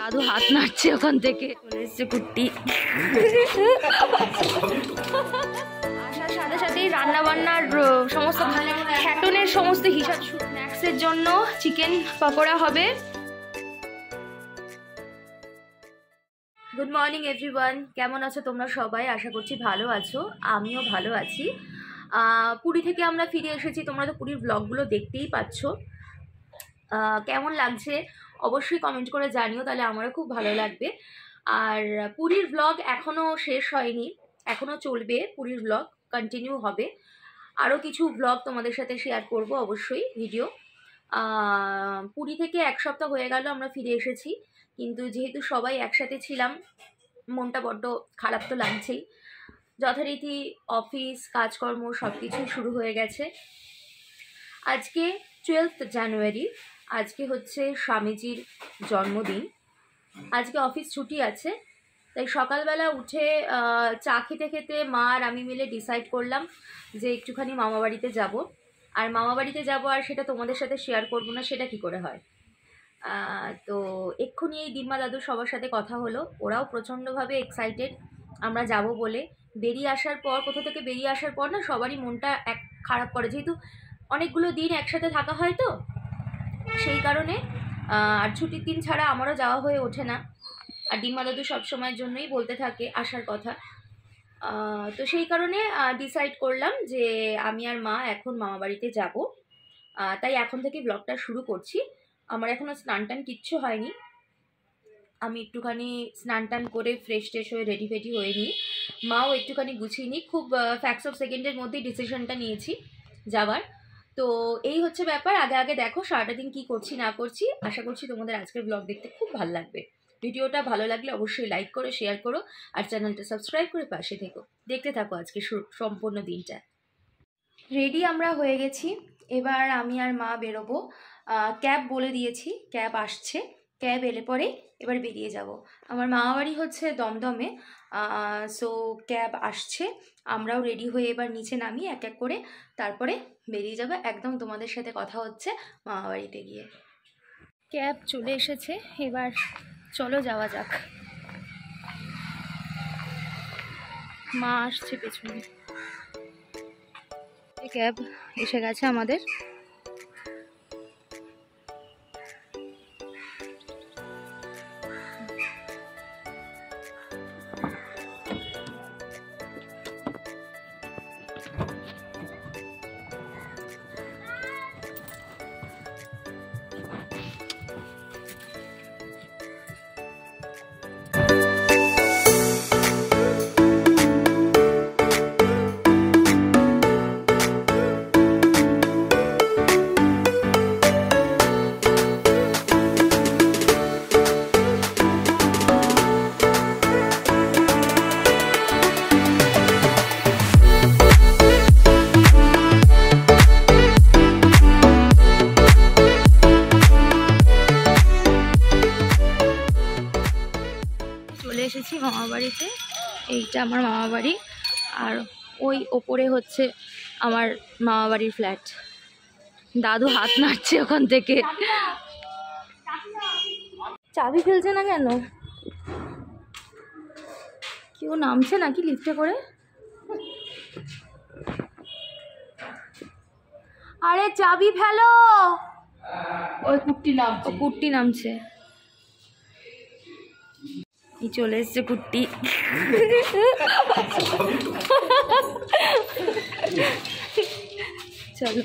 দাদু হাত নাড়ছে ওখান থেকে। চলে এসছে কুট্টি। আসার সাথে সাথেই রান্না বান্নার সমস্ত খ্যাটনের সমস্ত হিসাব। স্ন্যাক্সের জন্য চিকেন পকোড়া হবে। গুড মর্নিং এভরিওয়ান, কেমন আছো তোমরা সবাই? আশা করছি ভালো আছো, আমিও ভালো আছি। পুরী থেকে আমরা ফিরে এসেছি, তোমরা তো পুরীর ব্লগগুলো দেখতেই পাচ্ছ। কেমন লাগছে অবশ্যই কমেন্ট করে জানিও, তাহলে আমারও খুব ভালো লাগবে। আর পুরীর ব্লগ এখনও শেষ হয়নি, এখনও চলবে, পুরীর ব্লগ কন্টিনিউ হবে। আরও কিছু ব্লগ তোমাদের সাথে শেয়ার করব অবশ্যই ভিডিও। পুরী থেকে এক সপ্তাহ হয়ে গেল আমরা ফিরে এসেছি, কিন্তু যেহেতু সবাই একসাথে ছিলাম মনটা বড্ড খারাপ তো লাগছেই। যথারীতি অফিস কাজকর্ম সব কিছুই শুরু হয়ে গেছে। আজকে 12 জানুয়ারি, আজকে হচ্ছে স্বামীজির জন্মদিন। আজকে অফিস ছুটি আছে, তাই সকালবেলা উঠে চা খেতে খেতে মা আর আমি মিলে ডিসাইড করলাম যে একটুখানি মামাবাড়িতে যাব। আর মামাবাড়িতে যাব আর সেটা তোমাদের সাথে শেয়ার করব না, সেটা কি করে হয়। তো এক্ষুনি এই দিম্মা দাদু সবার সাথে কথা হলো, ওরাও প্রচণ্ডভাবে এক্সাইটেড আমরা যাব বলে। বেরিয়ে আসার পর, কোথা থেকে বেরিয়ে আসার পর না সবারই মনটা খারাপ করে, যেহেতু অনেকগুলো দিন একসাথে থাকা হয় তো সেই কারণে। আর ছুটির দিন ছাড়া আমারও যাওয়া হয়ে ওঠে না। আর ডিম্মা দাদু সবসময়ের জন্যই বলতে থাকে আসার কথা। তো সেই কারণে ডিসাইড করলাম যে আমি আর মা এখন মামাবাড়িতে যাব। তাই এখন থেকে ব্লগটা শুরু করছি। আমার এখনও স্নান টান কিচ্ছু হয়নি, আমি একটুখানি স্নান টান করে ফ্রেশ ট্রেশ হয়ে রেডি ফেডি হয়ে নিই। মাও একটুখানি গুছিয়ে নিই, খুব ফ্যাক্টস অফ সেকেন্ডের মধ্যেই ডিসিশনটা নিয়েছি যাবার। তো এই হচ্ছে ব্যাপার। আগে আগে দেখো সারাটা দিন কী করছি না করছি। আশা করছি তোমাদের আজকের ব্লগ দেখতে খুব ভালো লাগবে। ভিডিওটা ভালো লাগলে অবশ্যই লাইক করো, শেয়ার করো, আর চ্যানেলটা সাবস্ক্রাইব করে পাশে থেকো। দেখতে থাকো আজকে সম্পূর্ণ দিনটা। রেডি আমরা হয়ে গেছি, এবার আমি আর মা বেরোবো। ক্যাব বলে দিয়েছি, ক্যাব আসছে, ক্যাব এলে পরে এবার বেরিয়ে যাব। আমার মামাবাড়ি হচ্ছে দমদমে, সো ক্যাব আসছে, আমরাও রেডি হয়ে এবার নিচে নামি এক এক করে, তারপরে বেরিয়ে যাবে। একদম তোমাদের সাথে কথা হচ্ছে মামাবাড়িতে গিয়ে। ক্যাব চলে এসেছে, এবার চলো যাওয়া যাক। মা আসছে পেছনে, ক্যাব এসে গেছে আমাদের। এসেছি মামাবাড়িতে, এইটা আমার মামাবাড়ি, আর ওই ওপরে হচ্ছে আমার মামাবাড়ির ফ্ল্যাট। দাদু হাত নাড়ছে ওখান থেকে। চাবি ফেলছে না কেন? কেউ নামছে নাকি লিফটে করে? আরে চাবি ফেলো। ওই কুট্টি নামছে। চলে এসছে কুট্টি। চলো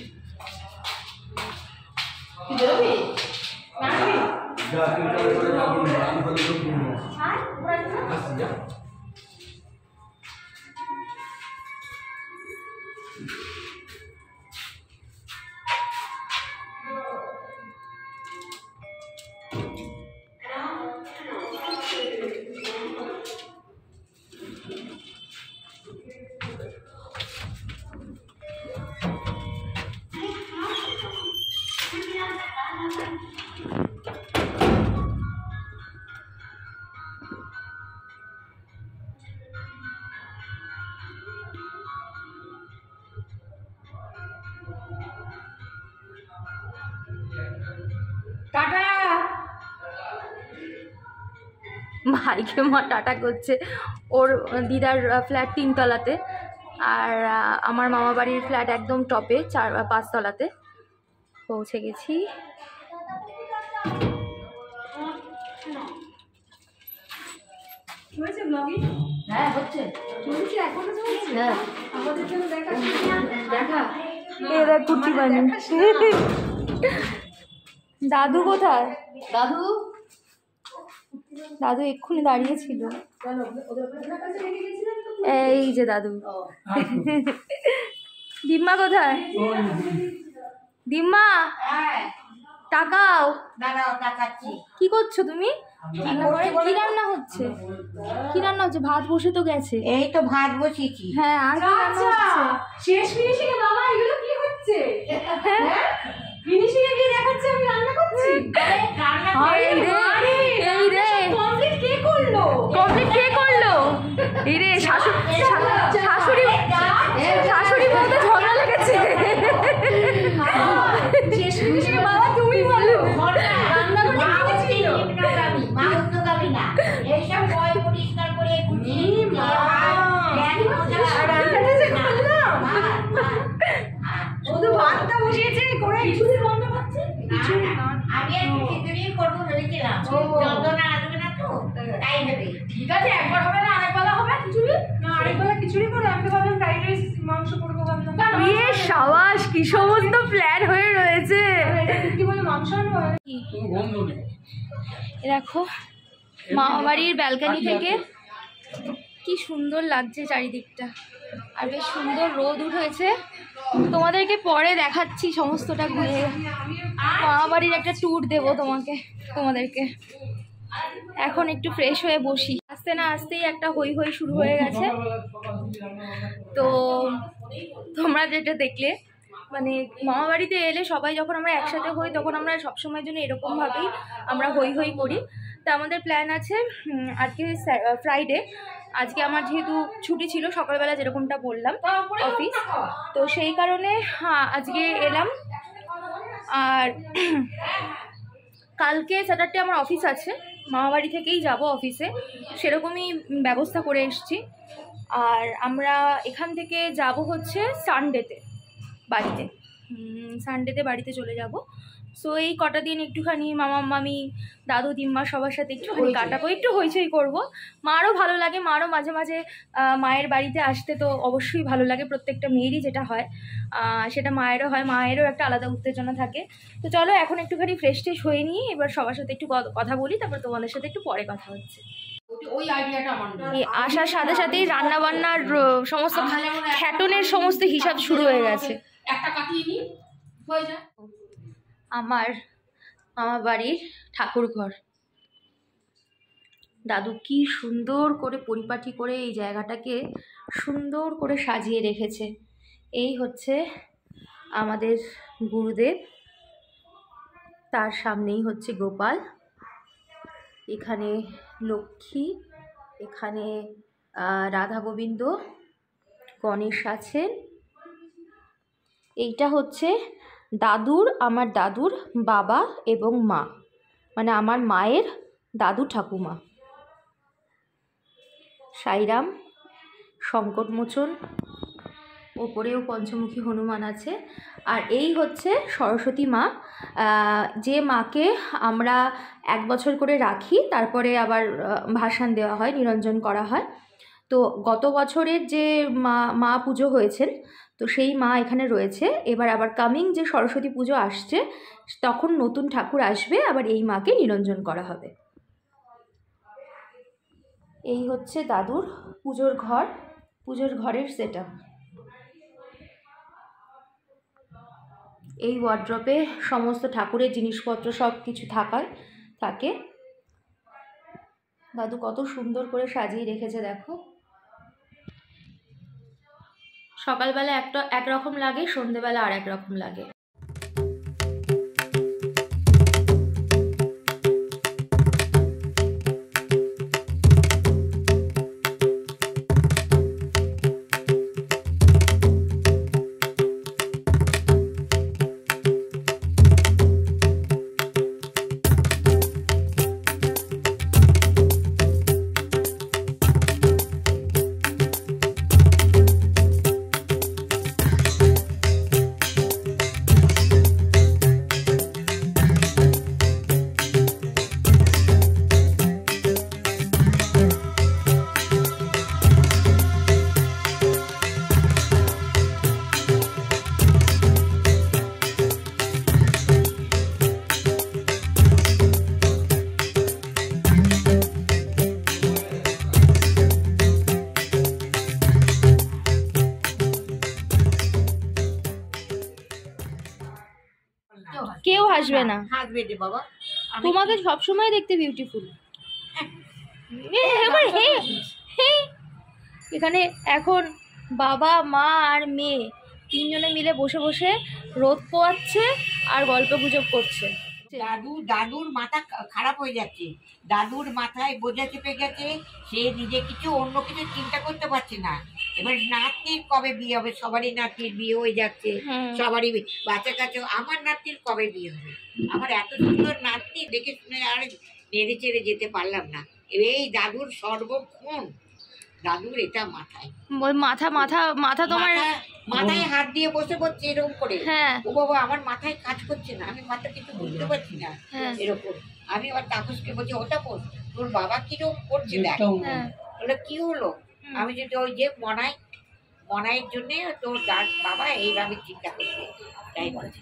টাটা। ভাইকে মা টাটা করছে। ওর দিদার ফ্ল্যাট 3 তলাতে, আর আমার মামা বাড়ির ফ্ল্যাট একদম টপে 5 তলাতে। পৌঁছে গেছি। দাদু কোথায়? দাদু এক্ষুনি দাঁড়িয়েছিল। এই যে দাদু। দিম্মা কোথায়? দিম্মা তাকাও। কি করছো তুমি? কি রান্না হচ্ছে? কি রান্না হচ্ছে? ভাত বসে তো গেছে। এই তো ভাত বসিয়েছি। হ্যাঁ, আর কি রান্না হচ্ছে? শেষ ফিনিশিং এ বাবা, এগুলো কি হচ্ছে? ফিনিশিং এ গিয়ে দেখাচ্ছে আমি রান্না করছি। এই রে কমপ্লিট কে করলো? এই রে শাশুড়ি বলতে ঝগড়া লেগেছে। শেষ ফিনিশিং এ বাবা তুমি বলো। রান্না করে কি ছিল? মা উত্তরগামী না, এইসব বই পরিষ্কার করে গুছিয়ে ও তো ভাতটা বসিয়েছে করে খিচুড়ি রান্না করছে। আমি খিচুড়ি করবো ভেবেছিলাম, যন্ত্রণা আসবে না তো, তাই হবে। ঠিক আছে, একবার হবে না আরেকবেলা হবে খিচুড়ি? না আরেকবেলা খিচুড়ি করে আমি তো ভাবলাম ফ্রাইড রাইস মাংস করবো ভাবলাম। ইয়ে সাবাস, কি সমস্ত প্ল্যান হয়ে রয়েছে। কি বলে মাংস আনবো? দেখো মামা বাড়ির ব্যালকনি থেকে কি সুন্দর লাগছে চারিদিকটা, আর বেশ সুন্দর রোদ উঠেছে। তোমাদেরকে পরে দেখাচ্ছি সমস্তটা ঘুরে। মামা বাড়ির একটা ট্যুর দেবো তোমাদেরকে। এখন একটু ফ্রেশ হয়ে বসি। আসতে না আসতেই একটা হই হই শুরু হয়ে গেছে। তো তোমরা যেটা দেখলে, মানে মামা বাড়িতে এলে সবাই যখন আমরা একসাথে হই তখন আমরা সবসময়ের জন্য এরকমভাবেই আমরা হই হই করি। তা আমাদের প্ল্যান আছে, আজকে ফ্রাইডে, আজকে আমার যেহেতু ছুটি ছিল সকালবেলা যেরকমটা বললাম অফিস, তো সেই কারণে আজকে এলাম। আর কালকে স্যাটারডে আমার অফিস আছে, মামাবাড়ি থেকেই যাব অফিসে, সেরকমই ব্যবস্থা করে এসেছি। আর আমরা এখান থেকে যাব হচ্ছে সানডেতে বাড়িতে চলে যাব। সো এই কটা দিন একটুখানি মামা মামি দাদু দিম্মা সবার সাথে একটুখানি কাটাবো, একটু হইচই করবো। মারও ভালো লাগে, মারও মাঝে মাঝে মায়ের বাড়িতে আসতে তো অবশ্যই ভালো লাগে, প্রত্যেকটা মেয়েরই যেটা হয় সেটা মায়েরও হয়, মায়েরও একটা আলাদা উত্তেজনা থাকে। তো চলো এখন একটুখানি ফ্রেশ ট্রেশ হয়ে নিয়ে এবার সবার সাথে একটু কথা বলি, তারপর তোমাদের সাথে একটু পরে কথা হচ্ছে। ওই আইডিয়াটা আমার আসার সাথে সাথেই রান্না বান্নার সমস্ত খ্যাটনের সমস্ত হিসাব শুরু হয়ে গেছে। একটা কাটিয়ে নিই হয়ে যায়। আমার মামা বাড়ির ঠাকুর ঘর, দাদু কি সুন্দর করে পরিপাটি করে এই জায়গাটাকে সুন্দর করে সাজিয়ে রেখেছে। এই হচ্ছে আমাদের গুরুদেব, তার সামনেই হচ্ছে গোপাল, এখানে লক্ষ্মী, এখানে রাধা গোবিন্দ, গণেশ আছেন। এইটা হচ্ছে আমার দাদুর বাবা এবং মা, মানে আমার মায়ের দাদু ঠাকুমা। সাইরাম, সংকটমোচন, ওপরেও পঞ্চমুখী হনুমান আছে। আর এই হচ্ছে সরস্বতী মা, যে মাকে আমরা 1 বছর করে রাখি, তারপরে আবার ভাসান দেওয়া হয়, নিরঞ্জন করা হয়। তো গত বছরের যে মা পুজো হয়েছেন, তো সেই মা এখানে রয়েছে। এবার আবার কামিং যে সরস্বতী পুজো আসছে, তখন নতুন ঠাকুর আসবে, আবার এই মাকে নিরঞ্জন করা হবে। এই হচ্ছে দাদুর পুজোর ঘরের সেটআপ। এই ওয়ার্ড্রপে সমস্ত ঠাকুরের জিনিসপত্র সব কিছু থাকে। দাদু কত সুন্দর করে সাজিয়ে রেখেছে দেখো। সকালবেলা একরকম লাগে, সন্ধেবেলা আর এক রকম লাগে। হাসবে না। হাসবে রে বাবা, তোমাকে সবসময় দেখতে বিউটিফুল। এখানে এখন বাবা মা আর মেয়ে তিনজনে মিলে বসে বসে রোদ পোয়াচ্ছে আর গল্প গুজব করছে। দাদুর মাথা খারাপ হয়ে যাচ্ছে, দাদুর মাথায় বোঝা চেপে গেছে, সে নিজে কিছু অন্য কিছু চিন্তা করতে পারছে না। এবার নাতির কবে বিয়ে হবে, সবারই নাতির বিয়ে হয়ে যাচ্ছে, সবারই বাচ্চা কাছে। আমার নাতির কবে বিয়ে হবে? আমার এত সুন্দর নাতনি দেখে শুনে আর নেড়ে চেড়ে যেতে পারলাম না। এই দাদুর সর্বক্ষণ দাদুর এটা মাথায়, মাথা মাথা মাথা তোমার মাথায় হাত দিয়ে বসে পড়ছে এরকম করে। হ্যাঁ ও বাবা, আমার মাথায় কাজ করছে না, আমি মাথা কিছু বুঝতে পারছি না এরকম। আমি আবার তাপসকে বলছি, ওটা বল তোর বাবা কিরকম করছে দেখ। বলে কি হলো? আমি যদি ওই যে মনাইয়ের জন্য তোর বাবা এইভাবে চিন্তা করছে, তাই বলছে।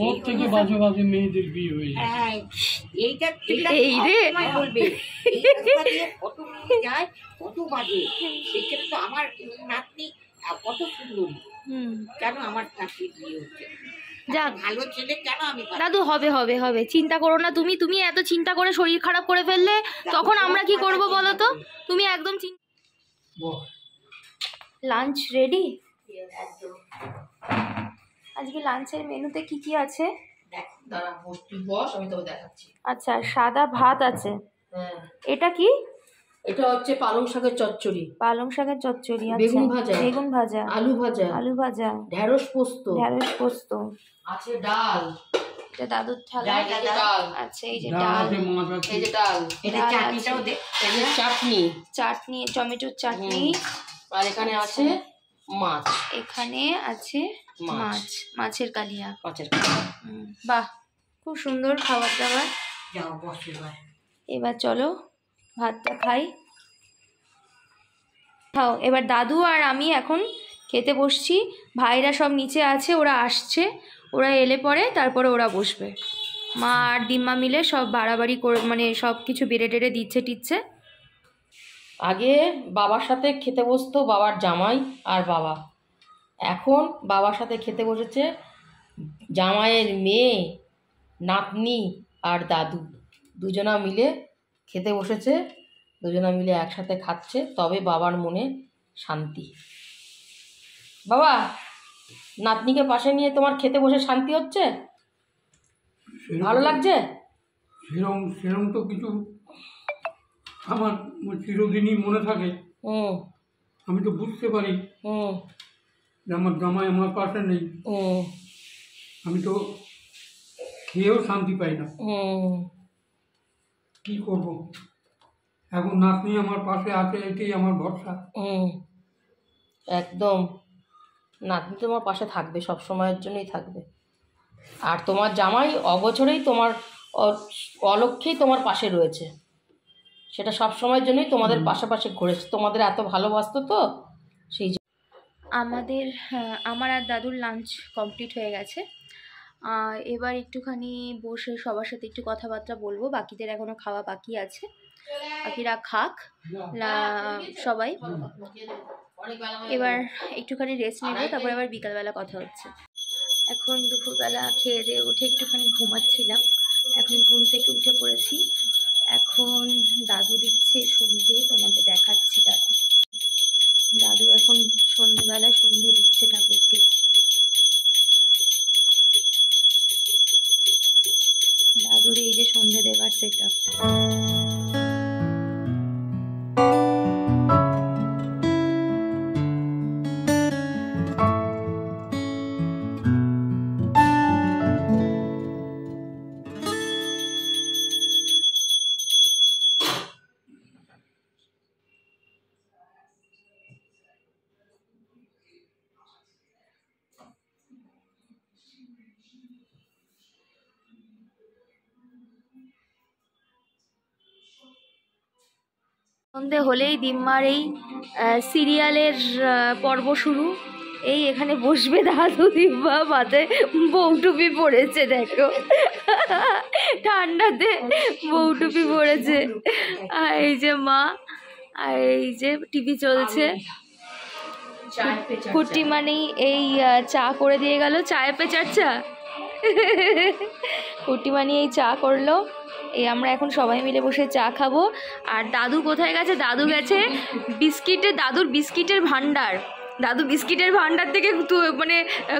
ওর থেকে বাজে বাজে মেয়েদের বিয়ে হয়ে যায়। হ্যাঁ, এইটা এই রে বলবে, এই রাস্তা দিয়ে কত মেয়ে যায়, কত বাজে। সেখানে তো আমার নাতনি কত সুন্দরী, কেন আমার নাতনির বিয়ে হচ্ছে? যাক, ভালো ছেলে কেন আমি পাচ্ছি না? দাদু হবে হবে হবে, চিন্তা করো না। তুমি তুমি এত চিন্তা করে শরীর খারাপ করে ফেললে তখন আমরা কি করব বলো তো? তুমি একদম লাঞ্চ রেডি? আজকে লাঞ্চের মেনুতে কি কি আছে? আচ্ছা, সাদা ভাত আছে। এটা কি? এটা হচ্ছে পালং শাকের চচ্চড়ি, পালং শাকের চচ্চড়ি, বেগুন ভাজা, বেগুন ভাজা, আলু ভাজা, আলু ভাজা, ঢেঁড়স পোস্ত, ঢেঁড়স পোস্ত আছে ডাল, এটা দাদুর থালা। ডাল আচ্ছা, এই যে ডাল, এই যে ডাল, এটা চাটনিটাও দে, এই যে চাটনি, চাটনি, টমেটোর চাটনি, আর এখানে আছে মাছ, এখানে আছে মাছ, মাছের কালিয়া, মাছের। বাহ, খুব সুন্দর খাবার দাবার। যাও বস এবার। এবার চলো ভাতটা খাই। খাও এবার। দাদু আর আমি এখন খেতে বসছি। ভাইরা সব নিচে আছে, ওরা আসছে, ওরা এলে পরে তারপরে ওরা বসবে। মা আর ডিম্মা মিলে সব বাড়াবাড়ি করে, মানে সব কিছু বেড়ে টেড়ে দিচ্ছে টিচ্ছে। আগে বাবার সাথে খেতে বসতো বাবার জামাই আর বাবা, এখন বাবার সাথে খেতে বসেছে জামাইয়ের মেয়ে, নাতনি আর দাদু, দুজনা মিলে খেতে বসেছে। দুজনা মিলে একসাথে খাচ্ছে, তবে বাবার মনে শান্তি। বাবা, নাতনিকে পাশে নিয়ে তোমার খেতে বসে শান্তি হচ্ছে? ভালো লাগছে? সেরকম তো কিছু আমার চিরদিনই মনে থাকে। আমি তো বুঝতে পারি যে আমার জামাই আমার পাশে নেই, আমি তো খেয়েও শান্তি পাই না। কি করব? এখন নাতনি আমার পাশে আছে, এটাই আমার ভরসা। একদম, নাতনি তোমার পাশে থাকবে, সব সময়ের জন্যই থাকবে। আর তোমার জামাই অগোচরেই তোমার অলক্ষ্যেই তোমার পাশে রয়েছে, সেটা সব সময়ের জন্যই তোমাদের পাশাপাশি ঘুরেছে, তোমাদের এত ভালোবাসতো তো সেই। আমার আর দাদুর লাঞ্চ কমপ্লিট হয়ে গেছে। এবার একটুখানি বসে সবার সাথে একটু কথাবার্তা বলবো। বাকিদের এখনও খাওয়া বাকি আছে, বাকিরা খাক সবাই। এবার একটুখানি রেস্ট নেব, তারপর আবার বিকালবেলা কথা হচ্ছে। এখন দুপুরবেলা খেয়ে দিয়ে উঠে একটুখানি ঘুমাচ্ছিলাম, এখন ঘুম থেকে উঠে পড়েছি। এখন দাদু দিচ্ছে সন্ধে, তোমাদের দেখাচ্ছি। দাদু এখন সন্ধেবেলায় সন্ধে দিচ্ছে ঠাকুরকে। দাদুর এই যে সন্ধে দেবার সেট আপ। সন্ধে হলেই দিম্মার এই সিরিয়ালের পর্ব শুরু। এই এখানে বসবে দাদু, দিম্মা মাথায় বউটুপি পড়েছে, দেখো ঠান্ডাতে বউটুপি পড়েছে। আর এই যে মা, আর এই যে টিভি চলছে। কুটি মানে এই চা করে দিয়ে গেল, চায়ে পে চর্চা। কুটিমানি এই চা করলো, এই আমরা এখন সবাই মিলে বসে চা খাবো। আর দাদু কোথায় গেছে? দাদু গেছে দাদুর বিস্কিটের ভান্ডার, দাদু বিস্কিটের ভান্ডার থেকে মানে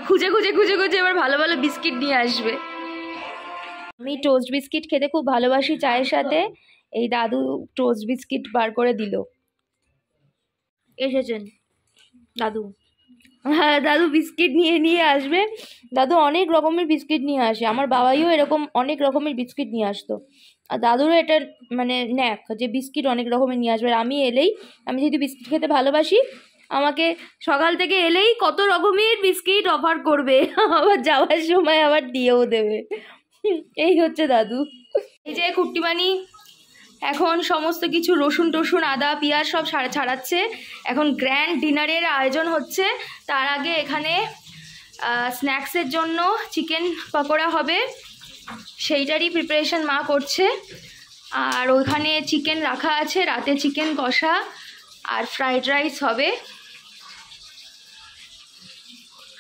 খুঁজে খুঁজে খুঁজে খুঁজে এবার ভালো ভালো বিস্কিট নিয়ে আসবে। আমি টোস্ট বিস্কিট খেতে খুব ভালোবাসি চায়ের সাথে, এই দাদু টোস্ট বিস্কিট বার করে দিল। এসেছেন দাদু? হ্যাঁ, দাদু বিস্কিট নিয়ে আসবে। দাদু অনেক রকমের বিস্কিট নিয়ে আসে, আমার বাবাইও এরকম অনেক রকমের বিস্কিট নিয়ে আসতো। আর দাদুরও এটা মানে ন্যাক যে বিস্কিট অনেক রকমের নিয়ে আসবে। আর আমি এলেই, আমি যেহেতু বিস্কিট খেতে ভালোবাসি, আমাকে সকাল থেকে এলেই কত রকমের বিস্কিট অফার করবে, আবার যাওয়ার সময় আবার দিয়েও দেবে। এই হচ্ছে দাদু। এই যে কুট্টিমানি এখন সমস্ত কিছু রসুন টসুন আদা পেঁয়াজ সব ছাড়াচ্ছে। এখন গ্র্যান্ড ডিনারের আয়োজন হচ্ছে। তার আগে এখানে স্ন্যাক্সের জন্য চিকেন পকোড়া হবে, সেইটারই প্রিপারেশন মা করছে। আর ওইখানে চিকেন রাখা আছে, রাতে চিকেন কষা আর ফ্রাইড রাইস হবে।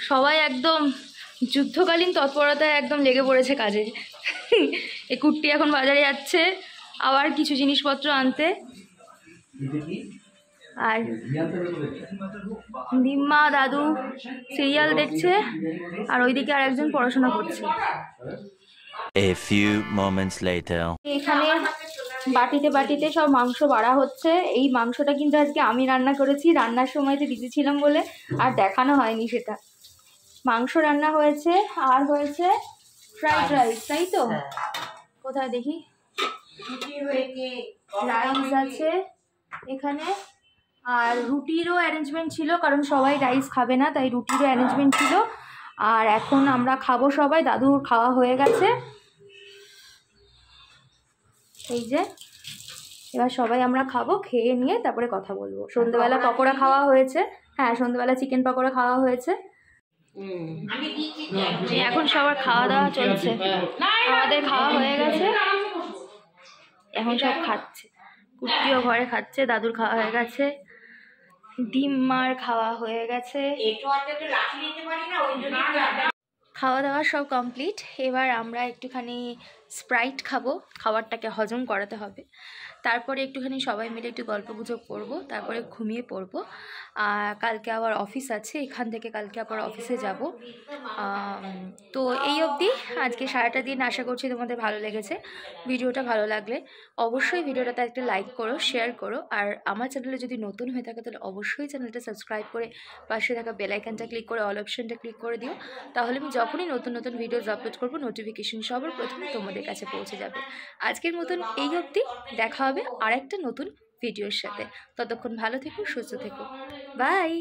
সবাই একদম যুদ্ধকালীন তৎপরতায় একদম লেগে পড়েছে কাজে। এই কুট্টি এখন বাজারে যাচ্ছে আবার কিছু জিনিসপত্র আনতে। আর দিম্মা দাদু সিরিয়াল দেখছে, আর ওইদিকে আর একজন পড়াশোনা করছে। A few moments later. এখানে বাটিতে বাটিতে সব মাংস বাড়া হচ্ছে। এই মাংসটা কিন্তু আজকে আমি রান্না করেছি, রান্নার সময়তে বিজি ছিলাম বলে আর দেখানো হয়নি সেটা। মাংস রান্না হয়েছে আর হয়েছে ফ্রাইড রাইস, তাই তো? কোথায় দেখি, রাইস আছে এখানে, আর রুটিরও অ্যারেঞ্জমেন্ট ছিল, কারণ সবাই রাইস খাবে না, তাই রুটিরও অ্যারেঞ্জমেন্ট ছিল। আর এখন আমরা খাবো সবাই, দাদুর খাওয়া হয়ে গেছে। এই যে এবার সবাই আমরা খাবো, খেয়ে নিয়ে তারপরে কথা বলবো। সন্ধ্যেবেলা পকোড়া খাওয়া হয়েছে, হ্যাঁ সন্ধ্যেবেলা চিকেন পকোড়া খাওয়া হয়েছে। এখন সবার খাওয়া দাওয়া চলছে, আমাদের খাওয়া হয়ে গেছে, এখন সব খাচ্ছে। কুট্টিও ঘরে খাচ্ছে, দাদুর খাওয়া হয়ে গেছে, ডিম্মার খাওয়া হয়ে গেছে, খাওয়া দাওয়া সব কমপ্লিট। এবার আমরা একটুখানি স্প্রাইট খাবো, খাবারটাকে হজম করাতে হবে। তারপরে একটুখানি সবাই মিলে একটু গল্পগুজব করবো, তারপরে ঘুমিয়ে পড়বো। কালকে আবার অফিস আছে, এখান থেকে কালকে আবার অফিসে যাব। তো এই অবধি আজকে সারাটা দিন। আশা করছি তোমাদের ভালো লেগেছে। ভিডিওটা ভালো লাগলে অবশ্যই ভিডিওটাতে একটা লাইক করো, শেয়ার করো। আর আমার চ্যানেলে যদি নতুন হয়ে থাকে তাহলে অবশ্যই চ্যানেলটা সাবস্ক্রাইব করে পাশে থাকা বেল আইকনটা ক্লিক করে অল অপশনটা ক্লিক করে দিও। তাহলে আমি যখনই নতুন নতুন ভিডিওস আপলোড করবো নোটিফিকেশন সবার প্রথমে তোমাদের কাছে পৌঁছে যাবে। আজকের মতন এই অবধি, দেখা হবে আরেকটা নতুন ভিডিওর সাথে। ততক্ষণ ভালো থেকো, সুস্থ থেকো, বাই।